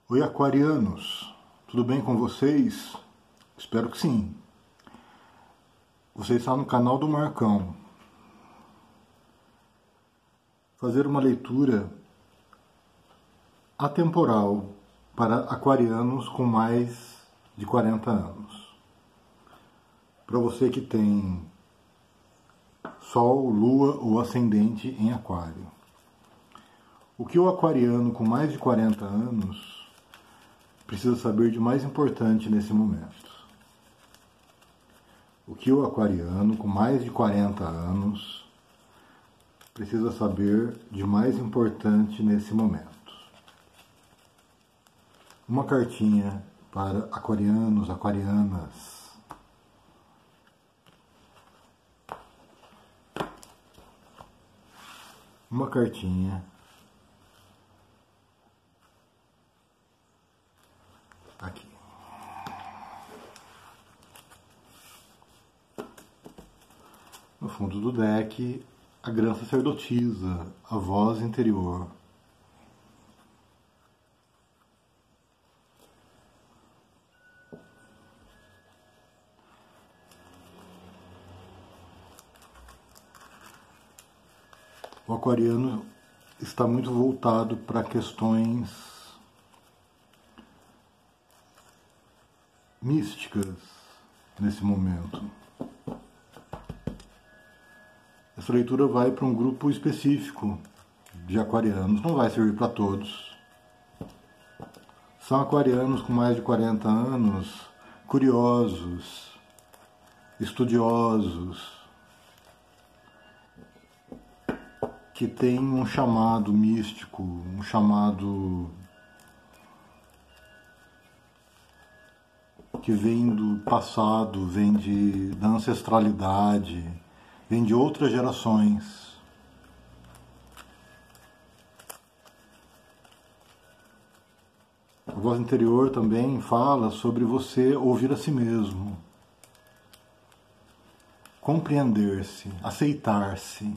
Oi, aquarianos, tudo bem com vocês? Espero que sim. Você está no canal do Marcão. Fazer uma leitura atemporal para aquarianos com mais de 40 anos. Para você que tem Sol, Lua ou Ascendente em Aquário. O que o aquariano com mais de 40 anos precisa saber de mais importante nesse momento? O que o aquariano com mais de 40 anos precisa saber de mais importante nesse momento? Uma cartinha para aquarianos, aquarianas. Uma cartinha aqui. No fundo do deck, a grã sacerdotisa, a voz interior. O aquariano está muito voltado para questões místicas nesse momento. Essa leitura vai para um grupo específico de aquarianos, não vai servir para todos. São aquarianos com mais de 40 anos, curiosos, estudiosos, que têm um chamado místico, um chamado que vem do passado, vem da ancestralidade, vem de outras gerações. A voz interior também fala sobre você ouvir a si mesmo, compreender-se, aceitar-se.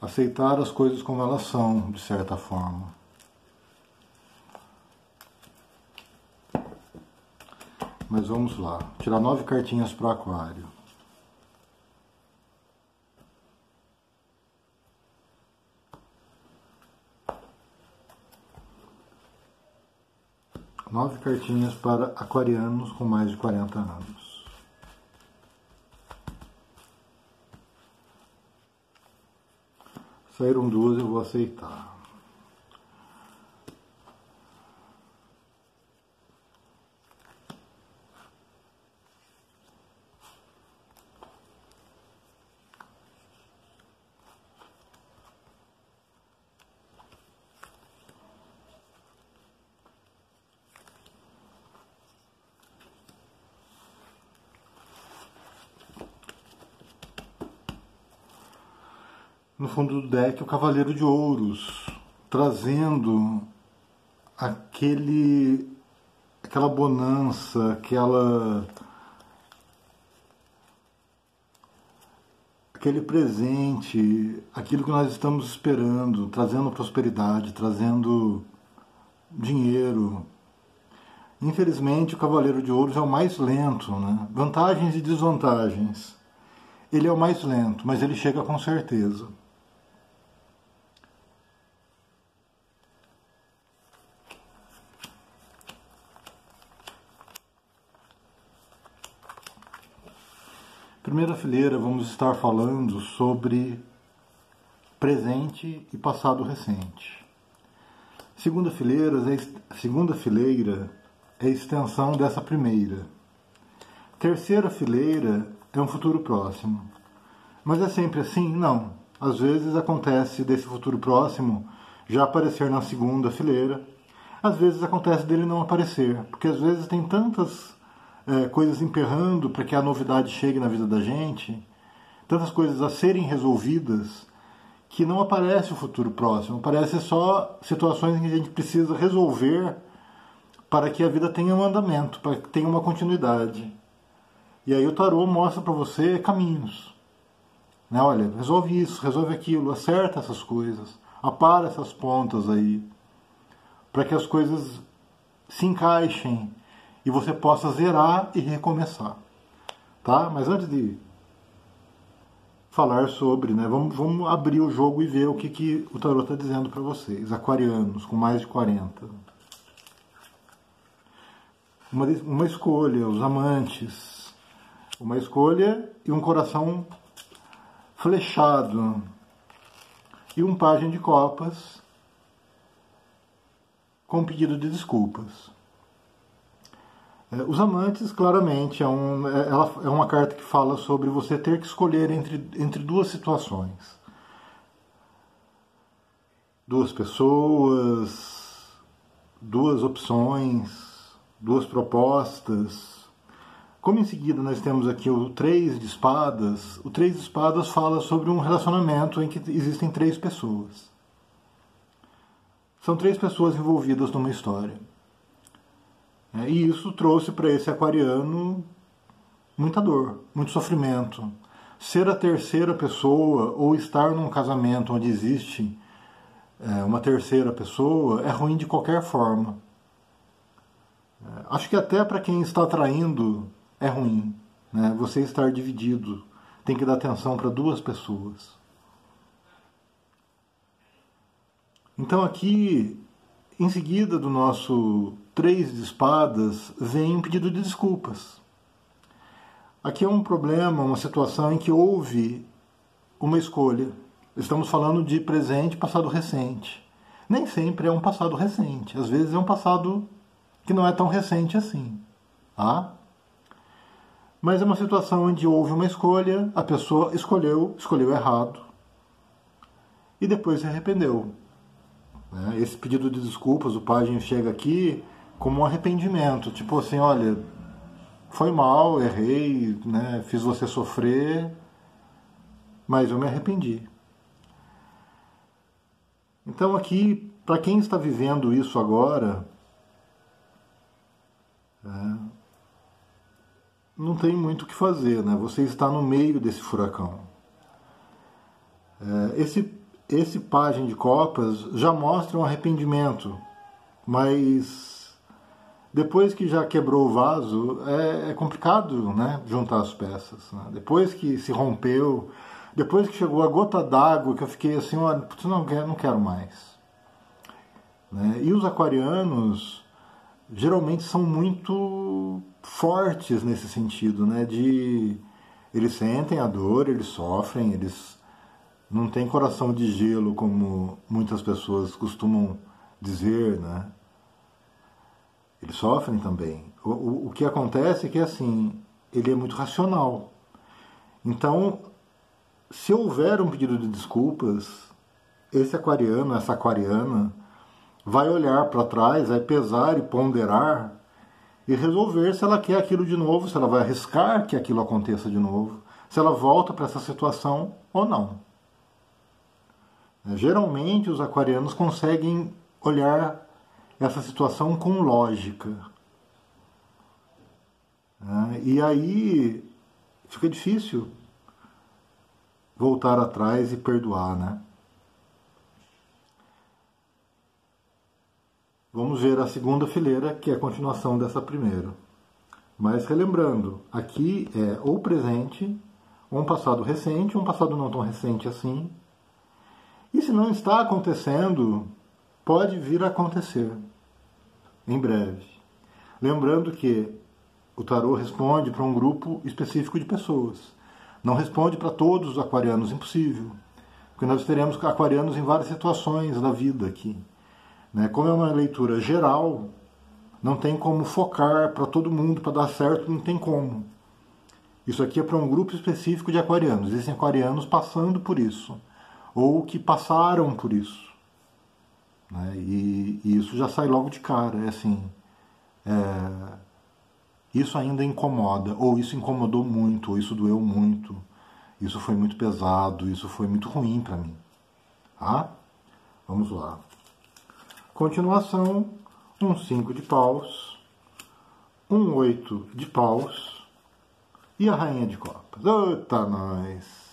Aceitar as coisas como elas são, de certa forma. Mas vamos lá, tirar 9 cartinhas para o aquário. Nove cartinhas para aquarianos com mais de 40 anos. Saíram 2, eu vou aceitar. No fundo do deck, o Cavaleiro de Ouros, trazendo aquela bonança, aquele presente, aquilo que nós estamos esperando, trazendo prosperidade, trazendo dinheiro. Infelizmente, o Cavaleiro de Ouros é o mais lento, né? Vantagens e desvantagens. Ele é o mais lento, mas ele chega com certeza. Primeira fileira, vamos estar falando sobre presente e passado recente. Segunda fileira é a extensão dessa primeira. Terceira fileira é um futuro próximo. Mas é sempre assim? Não. Às vezes acontece desse futuro próximo já aparecer na segunda fileira. Às vezes acontece dele não aparecer, porque às vezes tem tantas coisas emperrando para que a novidade chegue na vida da gente, tantas coisas a serem resolvidas, que não aparece o futuro próximo, aparece só situações em que a gente precisa resolver para que a vida tenha um andamento, para que tenha uma continuidade. E aí o tarô mostra para você caminhos. né? Olha, resolve isso, resolve aquilo, acerta essas coisas, apara essas pontas aí, para que as coisas se encaixem e você possa zerar e recomeçar, tá? Mas antes de falar sobre, né, vamos abrir o jogo e ver o que o tarot está dizendo para vocês, aquarianos, com mais de 40. Uma escolha, os amantes, uma escolha e um coração flechado, e um pajem de copas com pedido de desculpas. Os amantes, claramente, é uma carta que fala sobre você ter que escolher entre duas situações. Duas pessoas, duas opções, duas propostas. Como em seguida nós temos aqui o 3 de espadas, o 3 de espadas fala sobre um relacionamento em que existem 3 pessoas. São 3 pessoas envolvidas numa história. E isso trouxe para esse aquariano muita dor, muito sofrimento. Ser a terceira pessoa ou estar num casamento onde existe uma terceira pessoa é ruim de qualquer forma. Acho que até para quem está traindo é ruim, né? Você estar dividido, tem que dar atenção para 2 pessoas. Então aqui, em seguida do nosso 3 de espadas, vem um pedido de desculpas. Aqui é um problema, uma situação em que houve uma escolha. Estamos falando de presente e passado recente. Nem sempre é um passado recente, às vezes é um passado que não é tão recente assim. Tá? Mas é uma situação onde houve uma escolha, a pessoa escolheu errado e depois se arrependeu. Esse pedido de desculpas, o pajem chega aqui como um arrependimento, tipo assim, olha, foi mal, errei, né, fiz você sofrer, mas eu me arrependi. Então aqui, para quem está vivendo isso agora, não tem muito o que fazer, né? Você está no meio desse furacão. Esse pajem de copas já mostra um arrependimento, mas depois que já quebrou o vaso, é complicado, né, juntar as peças. Né? Depois que se rompeu, depois que chegou a gota d'água, que eu fiquei assim, olha, não quero mais. Né? E os aquarianos geralmente são muito fortes nesse sentido, né? Eles sentem a dor, eles sofrem, eles não têm coração de gelo, como muitas pessoas costumam dizer, né? Eles sofrem também. O que acontece é que, assim, ele é muito racional. Então, se houver um pedido de desculpas, esse aquariano, essa aquariana, vai olhar para trás, vai pesar e ponderar e resolver se ela quer aquilo de novo, se ela vai arriscar que aquilo aconteça de novo, se ela volta para essa situação ou não. Geralmente os aquarianos conseguem olhar essa situação com lógica. E aí fica difícil voltar atrás e perdoar, né? Vamos ver a segunda fileira, que é a continuação dessa primeira. Mas relembrando, aqui é ou presente, ou um passado recente, ou um passado não tão recente assim. E se não está acontecendo, pode vir a acontecer em breve. Lembrando que o tarô responde para um grupo específico de pessoas. Não responde para todos os aquarianos, impossível. Porque nós teremos aquarianos em várias situações da vida aqui. Como é uma leitura geral, não tem como focar para todo mundo, para dar certo, não tem como. Isso aqui é para um grupo específico de aquarianos. Existem aquarianos passando por isso, ou que passaram por isso. E isso já sai logo de cara. Isso ainda incomoda, ou isso incomodou muito, ou isso doeu muito, isso foi muito pesado, isso foi muito ruim para mim. Tá? Vamos lá. Continuação, um 5 de paus, um 8 de paus e a rainha de copas. Eita, nós!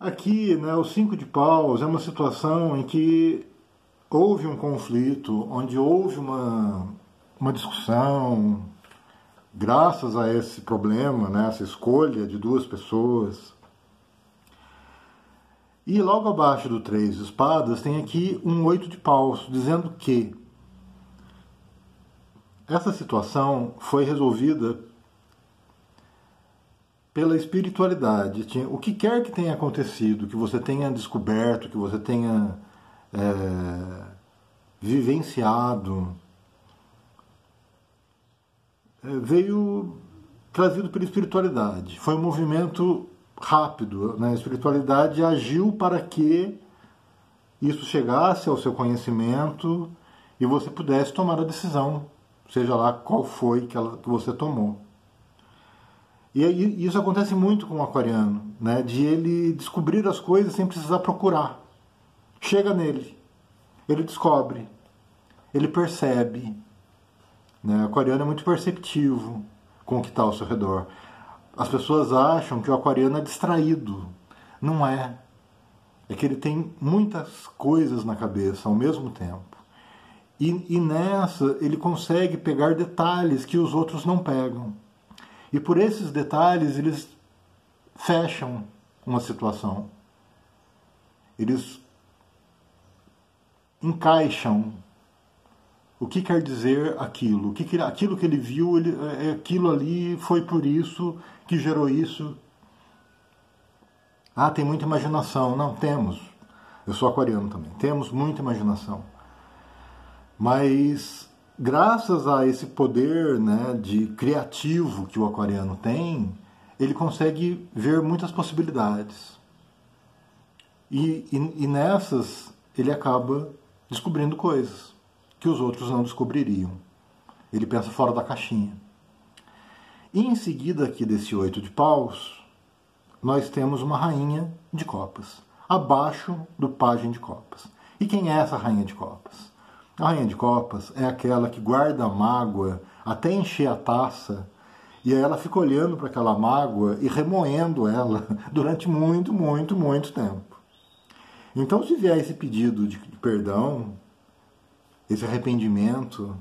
Aqui, né, o 5 de paus é uma situação em que houve um conflito, onde houve uma discussão, graças a esse problema, né, essa escolha de duas pessoas. E logo abaixo do 3 de espadas tem aqui um 8 de paus, dizendo que essa situação foi resolvida pela espiritualidade. O que quer que tenha acontecido, que você tenha descoberto, que você tenha vivenciado, veio trazido pela espiritualidade. Foi um movimento rápido, né? A espiritualidade agiu para que isso chegasse ao seu conhecimento e você pudesse tomar a decisão, seja lá qual foi que você tomou. E isso acontece muito com o aquariano, né? De ele descobrir as coisas sem precisar procurar. Chega nele, ele descobre, ele percebe. Né? O aquariano é muito perceptivo com o que está ao seu redor. As pessoas acham que o aquariano é distraído. Não é. É que ele tem muitas coisas na cabeça ao mesmo tempo. E nessa ele consegue pegar detalhes que os outros não pegam. E por esses detalhes eles fecham uma situação. Eles encaixam o que quer dizer aquilo. Aquilo que ele viu, aquilo ali foi por isso que gerou isso. Ah, tem muita imaginação. Não, temos. Eu sou aquariano também. Temos muita imaginação. Mas graças a esse poder, né, de criativo que o aquariano tem, ele consegue ver muitas possibilidades. E nessas ele acaba descobrindo coisas que os outros não descobririam. Ele pensa fora da caixinha. E em seguida aqui desse 8 de paus, nós temos uma rainha de copas, abaixo do pajem de copas. E quem é essa rainha de copas? A rainha de copas é aquela que guarda a mágoa até encher a taça, e aí ela fica olhando para aquela mágoa e remoendo ela durante muito, muito, muito tempo. Então, se vier esse pedido de perdão, esse arrependimento,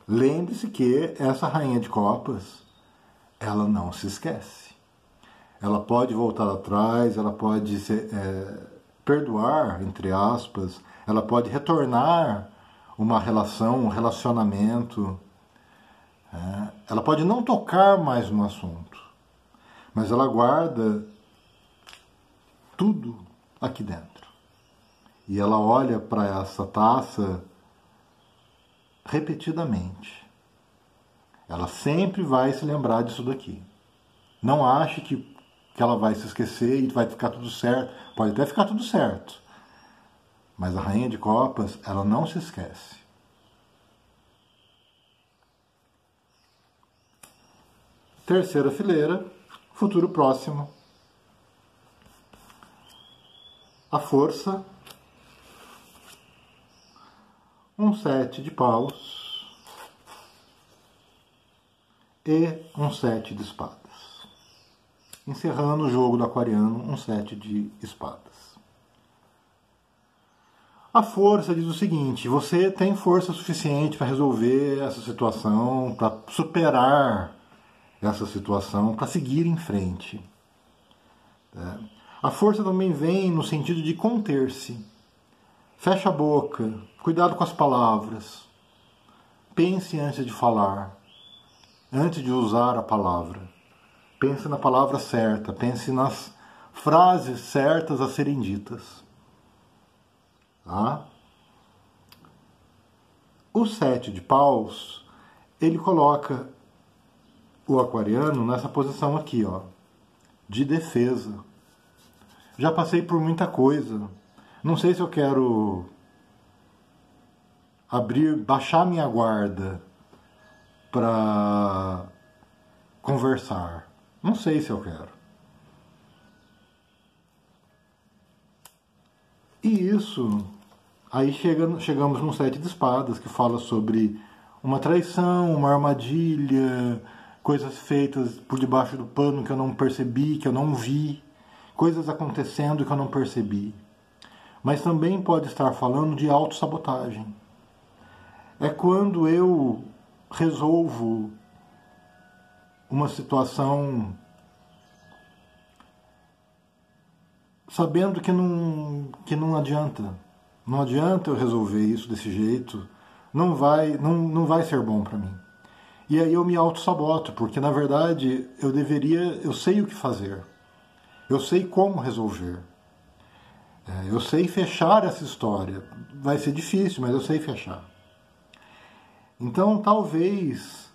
lembre-se que essa rainha de copas, ela não se esquece. Ela pode voltar atrás, ela pode perdoar, entre aspas, ela pode retornar uma relação, um relacionamento. Ela pode não tocar mais no assunto, mas ela guarda tudo aqui dentro. E ela olha para essa taça repetidamente. Ela sempre vai se lembrar disso daqui. Não ache que ela vai se esquecer e vai ficar tudo certo. Pode até ficar tudo certo. Mas a rainha de copas, ela não se esquece. Terceira fileira, futuro próximo. A força. Um 7 de paus. E um 7 de espadas. Encerrando o jogo do aquariano, um 7 de espadas. A força diz o seguinte: você tem força suficiente para resolver essa situação, para superar essa situação, para seguir em frente. A força também vem no sentido de conter-se. Fecha a boca, cuidado com as palavras. Pense antes de falar, antes de usar a palavra. Pense na palavra certa, pense nas frases certas a serem ditas. Tá? O 7 de paus, ele coloca o aquariano nessa posição aqui, ó, de defesa. Já passei por muita coisa. Não sei se eu quero baixar minha guarda para conversar. Não sei se eu quero. E isso, aí chegamos no 7 de espadas, que fala sobre uma traição, uma armadilha, coisas feitas por debaixo do pano que eu não percebi, que eu não vi, coisas acontecendo que eu não percebi. Mas também pode estar falando de autossabotagem. É quando eu resolvo uma situação sabendo que não adianta. Não adianta eu resolver isso desse jeito. Não vai ser bom para mim. E aí eu me auto-saboto, porque na verdade eu sei o que fazer. Eu sei como resolver. Eu sei fechar essa história. Vai ser difícil, mas eu sei fechar. Então talvez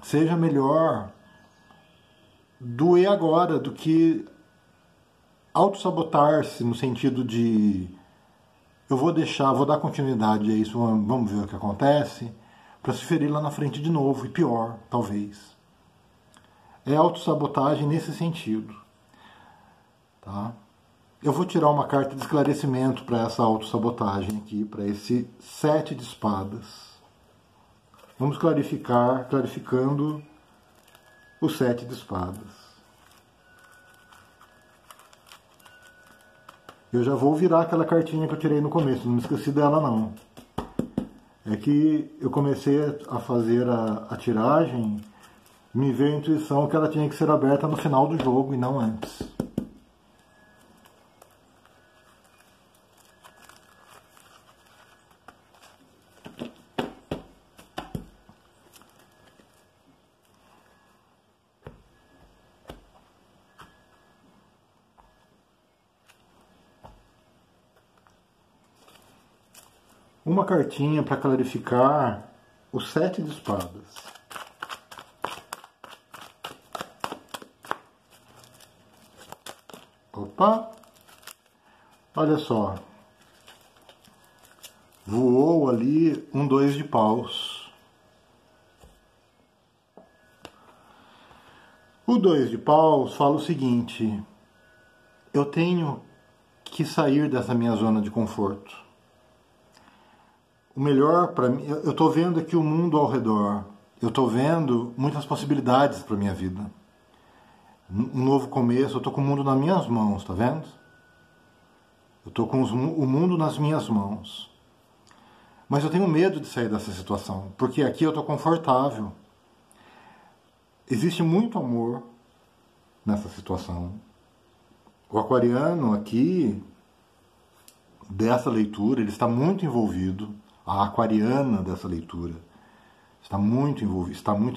seja melhor doer agora do que auto-sabotar-se no sentido de eu vou dar continuidade a isso, vamos ver o que acontece, para se ferir lá na frente de novo, e pior, talvez. É autossabotagem nesse sentido. Tá? Eu vou tirar uma carta de esclarecimento para essa autossabotagem aqui, para esse 7 de espadas. Vamos clarificando o 7 de espadas. Eu já vou virar aquela cartinha que eu tirei no começo, não me esqueci dela não. É que eu comecei a fazer a tiragem, me veio a intuição que ela tinha que ser aberta no final do jogo e não antes. Uma cartinha para clarificar o 7 de espadas. Opa! Olha só. Voou ali um 2 de paus. O 2 de paus fala o seguinte: eu tenho que sair dessa minha zona de conforto. O melhor para mim, eu estou vendo aqui o mundo ao redor. Eu estou vendo muitas possibilidades para minha vida. Um novo começo, eu estou com o mundo nas minhas mãos, tá vendo? Eu estou com o mundo nas minhas mãos. Mas eu tenho medo de sair dessa situação, porque aqui eu estou confortável. Existe muito amor nessa situação. O aquariano aqui, dessa leitura, ele está muito envolvido. A aquariana dessa leitura está muito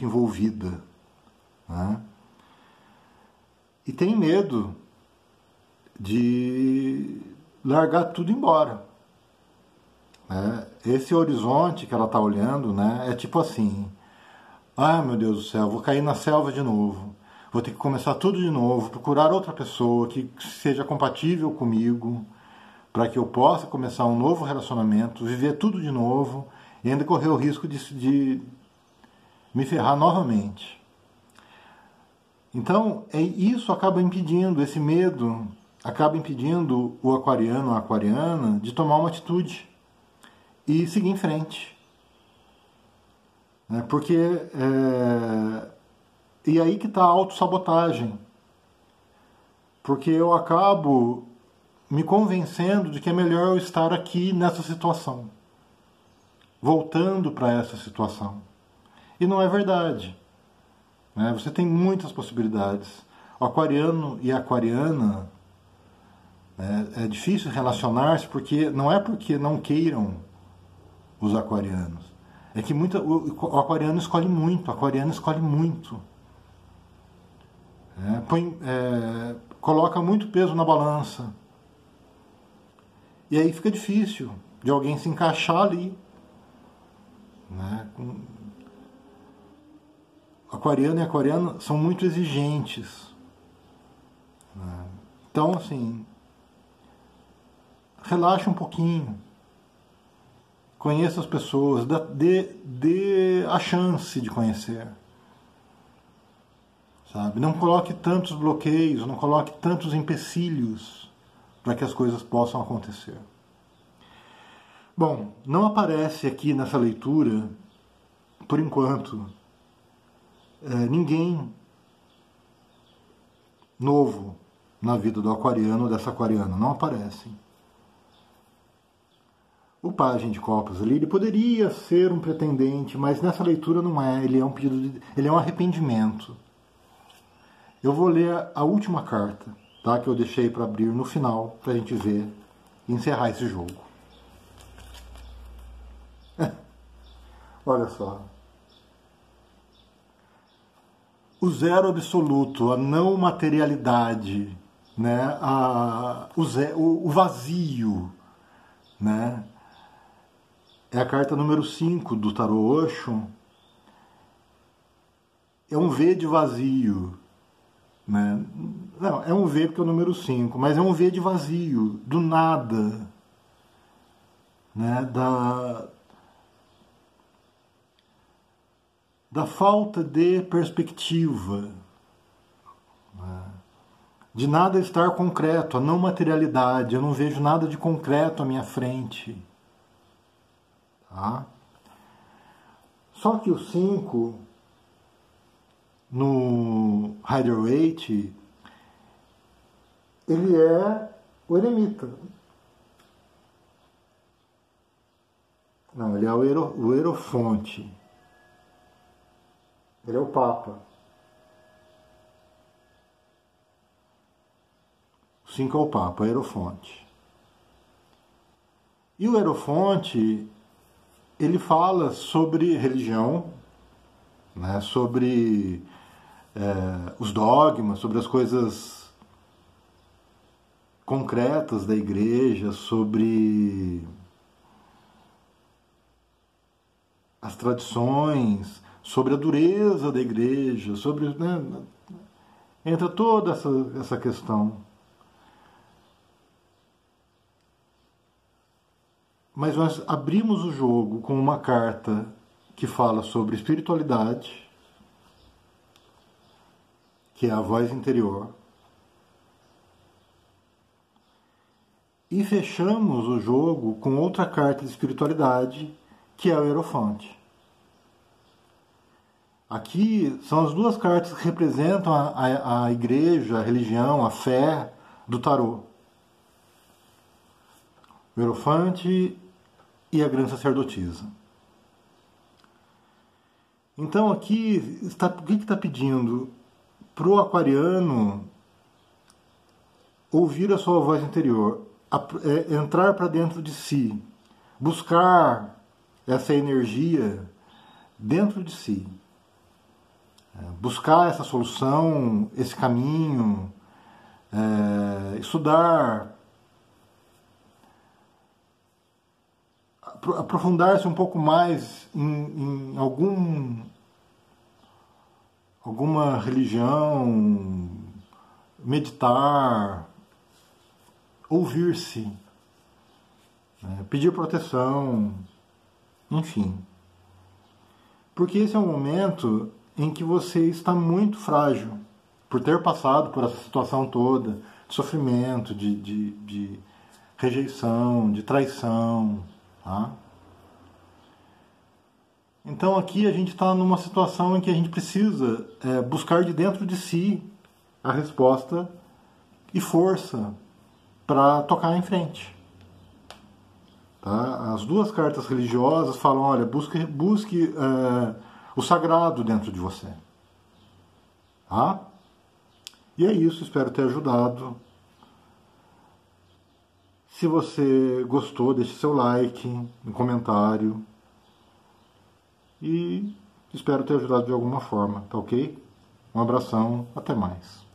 envolvida. Né? E tem medo de largar tudo embora. Né? Esse horizonte que ela está olhando, né, é tipo assim: ah, meu Deus do céu, vou cair na selva de novo. Vou ter que começar tudo de novo, procurar outra pessoa que seja compatível comigo, para que eu possa começar um novo relacionamento, viver tudo de novo e ainda correr o risco de me ferrar novamente. Então, isso acaba impedindo, esse medo acaba impedindo o aquariano ou a aquariana de tomar uma atitude e seguir em frente. Porque e aí que está a autossabotagem. Porque eu acabo me convencendo de que é melhor eu estar aqui nessa situação, voltando para essa situação. E não é verdade. Né? Você tem muitas possibilidades. O aquariano e a aquariana, é difícil relacionar-se porque não queiram os aquarianos. É que o aquariano escolhe muito, a aquariana escolhe muito. Coloca muito peso na balança. E aí fica difícil de alguém se encaixar ali. Né? Aquariano e aquariana são muito exigentes. Né? Então, assim, relaxa um pouquinho. Conheça as pessoas, dê a chance de conhecer. Sabe? Não coloque tantos bloqueios, não coloque tantos empecilhos para que as coisas possam acontecer. Bom, não aparece aqui nessa leitura, por enquanto, ninguém novo na vida do aquariano ou dessa aquariana, não aparecem. O pajem de copas ali, ele poderia ser um pretendente, mas nessa leitura não é, ele é um pedido ele é um arrependimento. Eu vou ler a última carta, tá, que eu deixei para abrir no final, para a gente ver e encerrar esse jogo. Olha só. O zero absoluto, a não materialidade, né? O vazio, né? É a carta número 5 do Tarô Osho. É um V de vazio, né? Não, é um V porque é o número 5, mas é um V de vazio, do nada, né? Da falta de perspectiva, né? De nada estar concreto, a não materialidade, eu não vejo nada de concreto à minha frente. Tá? Só que o 5, no Rider-Waite, ele é o eremita. Não, ele é o Hierofonte. Ele é o Papa. O 5 é o Papa, o Hierofonte. E o Hierofonte, ele fala sobre religião, né, sobre os dogmas, sobre as coisas concretas da igreja, sobre as tradições, sobre a dureza da igreja, sobre, né, entra toda essa questão. Mas nós abrimos o jogo com uma carta que fala sobre espiritualidade, que é a voz interior, e fechamos o jogo com outra carta de espiritualidade, que é o Hierofonte. Aqui são as duas cartas que representam a igreja, a religião, a fé do tarô. O Hierofonte e a Grande Sacerdotisa. Então aqui, o que está pedindo? Para o aquariano ouvir a sua voz interior, entrar para dentro de si, buscar essa energia dentro de si, buscar essa solução, esse caminho, estudar, aprofundar-se um pouco mais em alguma religião, meditar, ouvir-se, né, pedir proteção, enfim. Porque esse é um momento em que você está muito frágil, por ter passado por essa situação toda, de sofrimento, de rejeição, de traição. Tá? Então aqui a gente está numa situação em que a gente precisa buscar de dentro de si a resposta e força para tocar em frente. Tá? As duas cartas religiosas falam, olha, busque o sagrado dentro de você. Tá? E é isso, espero ter ajudado. Se você gostou, deixe seu like, um comentário. E espero ter ajudado de alguma forma, tá ok? Um abração, até mais.